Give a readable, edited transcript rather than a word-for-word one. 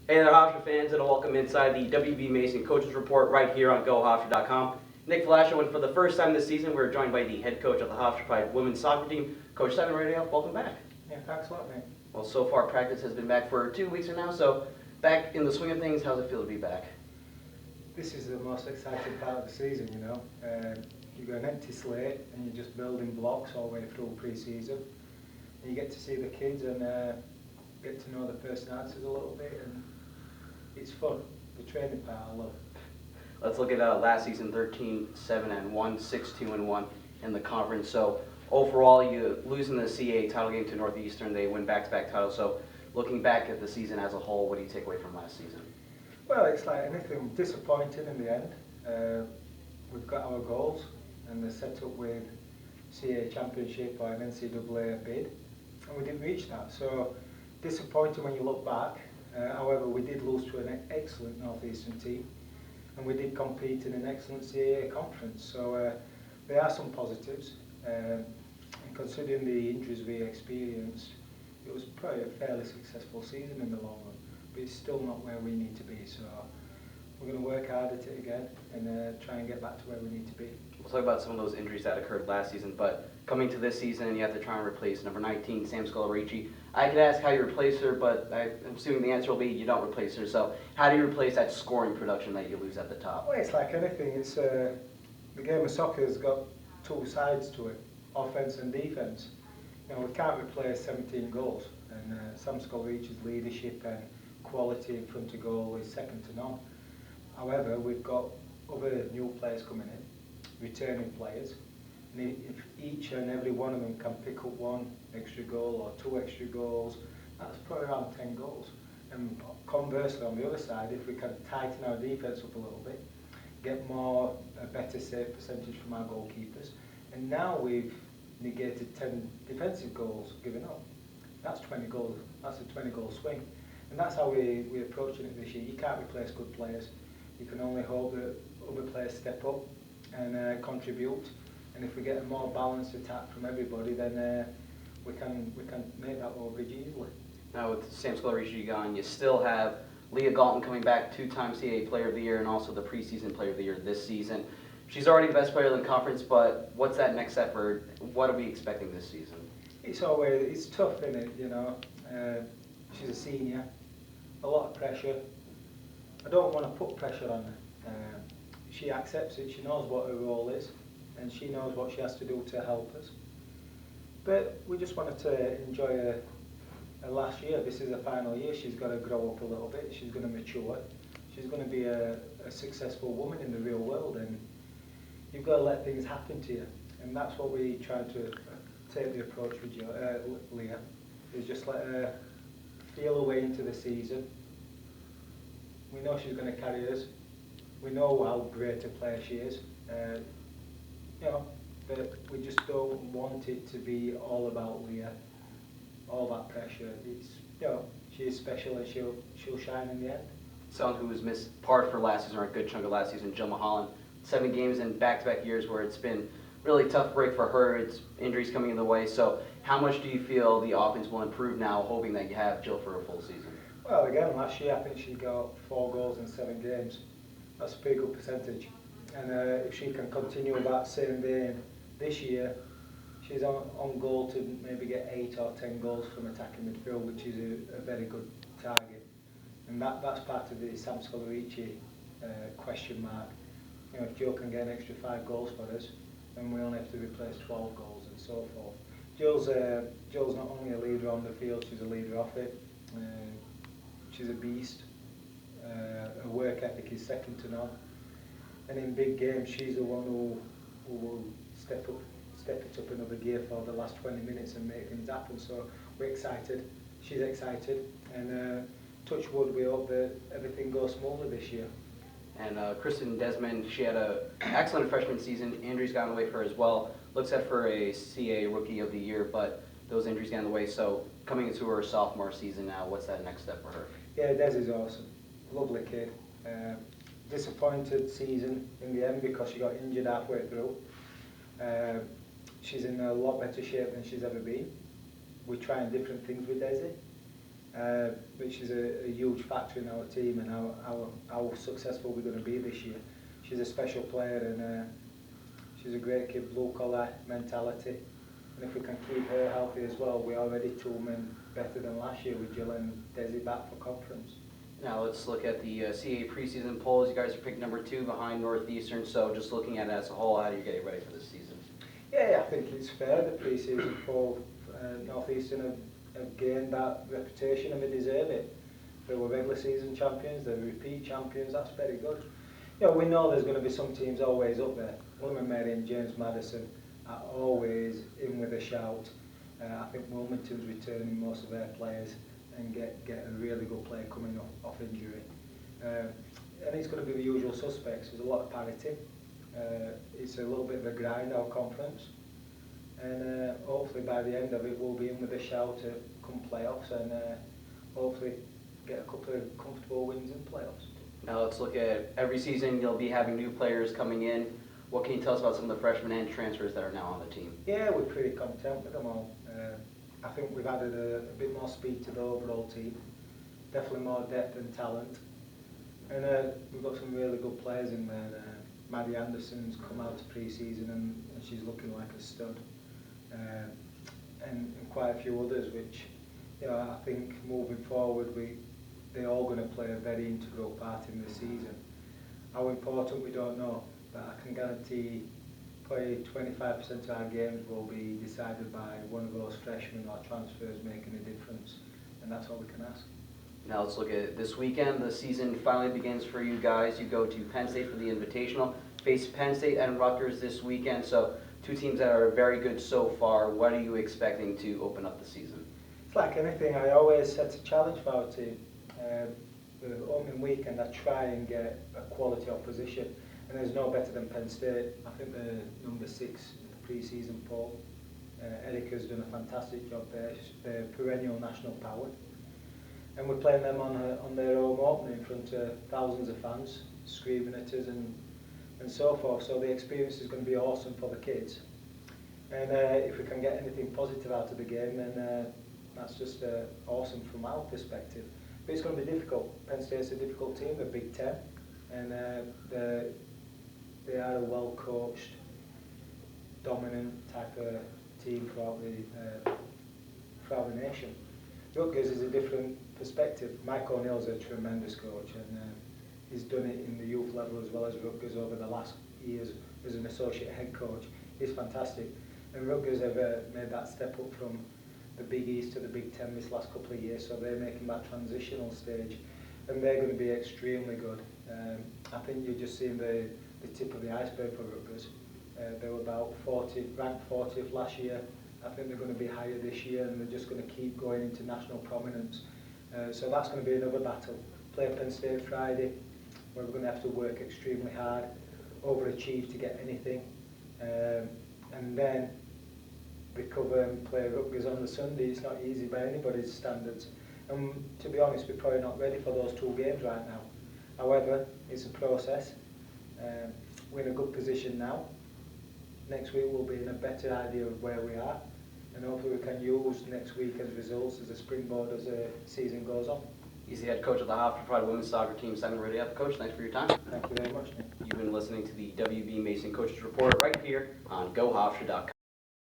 Hey there, Hofstra fans, and welcome inside the WB Mason Coaches Report right here on GoHofstra.com. Nick Flasher, and for the first time this season, we're joined by the head coach of the Hofstra Pride women's soccer team, Coach Simon Riddiough. Welcome back. Yeah, thanks a lot, mate. Well, so far practice has been back for 2 weeks now, so back in the swing of things. How's it feel to be back? This is the most exciting part of the season, you know. You've got an empty slate and you're just building blocks all the way through pre-season. And you get to see the kids and get to know the personalities a little bit, and it's fun. The training part I love. Let's look at last season, 13-7-1, 6-2-1 in the conference. So overall, you losing the CA title game to Northeastern, they win back-to-back titles. So looking back at the season as a whole, what do you take away from last season? Well, it's like anything, disappointing in the end. We've got our goals and they're set up with CA Championship or an NCAA bid, and we didn't reach that. So disappointing when you look back. However, we did lose to an excellent Northeastern team, and we did compete in an excellent CAA conference. So there are some positives, and considering the injuries we experienced, it was probably a fairly successful season in the long run, but it's still not where we need to be. So we're going to work hard at it again and try and get back to where we need to be. We'll talk about some of those injuries that occurred last season, but coming to this season, you have to try and replace number 19, Sam Scolarici. I could ask how you replace her, but I'm assuming the answer will be you don't replace her. So how do you replace that scoring production that you lose at the top? Well, it's like anything. It's the game of soccer has got two sides to it, offense and defense. You know, we can't replace 17 goals, and Sam Scolarici's leadership and quality in front of goal is second to none. However, we've got other new players coming in, returning players, and if each and every one of them can pick up one extra goal or two extra goals, that's probably around 10 goals. And conversely, on the other side, if we can tighten our defence up a little bit, get a better save percentage from our goalkeepers, and now we've negated 10 defensive goals given up. That's 20 goals. That's a 20-goal swing, and that's how we're approaching it this year. You can't replace good players. You can only hope that other players step up and contribute. And if we get a more balanced attack from everybody, then we can make that low bridge easily. Now with Sam Scolarici gone, you still have Leah Dalton coming back, 2-time CAA Player of the Year and also the Preseason Player of the Year this season. She's already the best player in the conference, but what's that next step for her? What are we expecting this season? It's tough, isn't it? You know, she's a senior, a lot of pressure. I don't want to put pressure on her. She accepts it. She knows what her role is, and she knows what she has to do to help us. But we just wanted to enjoy her last year. This is her final year. She's got to grow up a little bit. She's going to mature. She's going to be a successful woman in the real world, and you've got to let things happen to you. And that's what we try to take the approach with Leah, is just let her feel her way into the season. We know she's going to carry us. We know how great a player she is. You know, but we just don't want it to be all about Leah, all that pressure. It's, you know, she is special and she'll shine in the end. Someone who was missed part for last season, or a good chunk of last season, Jill Mahalin. 7 games in back-to-back years where it's been really tough break for her. It's injuries coming in the way. So how much do you feel the offense will improve now, hoping that you have Jill for a full season? Well, again, last year I think she got 4 goals in 7 games. That's a pretty good percentage. And if she can continue that same vein this year, she's on goal to maybe get 8 or 10 goals from attacking midfield, which is a very good target. And that's part of the Sam Scolarici question mark. You know, if Jill can get an extra 5 goals for us, then we only have to replace 12 goals and so forth. Jill's not only a leader on the field, she's a leader off it. She's a beast. Her work ethic is second to none. And in big games, she's the one who will step it up another gear for the last 20 minutes and make things happen. So we're excited. She's excited. And touch wood, we hope that everything goes smoothly this year. And Kristen Desmond, she had an excellent freshman season. Injuries got in the way for her as well. Looks set for a CA Rookie of the Year, but those injuries got in the way. So coming into her sophomore season now, what's that next step for her? Yeah, Des is awesome. Lovely kid. Disappointed season in the end because she got injured halfway through. She's in a lot better shape than she's ever been. We're trying different things with Desi. which is a huge factor in our team and how successful we're going to be this year. She's a special player and she's a great kid, blue collar mentality. And if we can keep her healthy as well, we're already 2 men better than last year with Jill and Desi back for conference. Now let's look at the CA preseason polls. You guys are picked number 2 behind Northeastern, so just looking at it as a whole, how do you get ready for this season? Yeah, I think it's fair. The pre-season poll, Northeastern have gained that reputation and they deserve it. They were regular season champions, they're repeat champions, that's very good. You know, we know there's going to be some teams always up there. William & Mary and James Madison are always in with a shout. I think Wilmington's returning most of their players and get a really good player coming off injury. And it's going to be the usual suspects. There's a lot of parity. It's a little bit of a grind, our conference. And hopefully by the end of it we'll be in with a shout to come playoffs and hopefully get a couple of comfortable wins in playoffs. Now let's look at every season you'll be having new players coming in. What can you tell us about some of the freshmen and transfers that are now on the team? Yeah, we're pretty content with them all. I think we've added a bit more speed to the overall team, definitely more depth and talent. And we've got some really good players in there. Maddie Anderson's come out to pre-season and she's looking like a stud. And quite a few others which, you know, I think moving forward they're all going to play a very integral part in the season. How important we don't know, but I can guarantee probably 25% of our games will be decided by one of those freshmen or transfers making a difference, and that's all we can ask. Now let's look at this weekend. The season finally begins for you guys. You go to Penn State for the Invitational, face Penn State and Rutgers this weekend, so 2 teams that are very good so far. What are you expecting to open up the season? It's like anything, I always set a challenge for our team. The opening weekend I try and get a quality opposition, and there's no better than Penn State. I think they're number 6 in the pre-season poll. Erica's done a fantastic job there. They're perennial national power. And we're playing them on their home opener in front of thousands of fans, screaming at us and so forth. So the experience is going to be awesome for the kids. And if we can get anything positive out of the game, then that's just awesome from our perspective. But it's going to be difficult. Penn State's a difficult team, they're Big Ten, and they are a well-coached, dominant type of team throughout the nation. Rutgers is a different perspective. Mike O'Neill's a tremendous coach, and he's done it in the youth level as well as Rutgers over the last years as an associate head coach. He's fantastic. And Rutgers have made that step up from the Big East to the Big Ten this last couple of years, so they're making that transitional stage, and they're going to be extremely good. I think you're just seeing the tip of the iceberg for Rutgers. They were about ranked 40th last year. I think they're going to be higher this year, and they're just going to keep going into national prominence. So that's going to be another battle. Play Penn State Friday, where we're going to have to work extremely hard, overachieve to get anything, and then recover and play Rutgers on the Sunday. It's not easy by anybody's standards. And to be honest, we're probably not ready for those 2 games right now. However, it's a process. We're in a good position now. Next week we'll be in a better idea of where we are, and hopefully we can use next weekend's results as a springboard as the season goes on. He's the head coach of the Hofstra Pride women's soccer team, Simon Riddiough. Coach, thanks for your time. Thank you very much, Nick. You've been listening to the WB Mason Coaches Report right here on GoHofstra.com.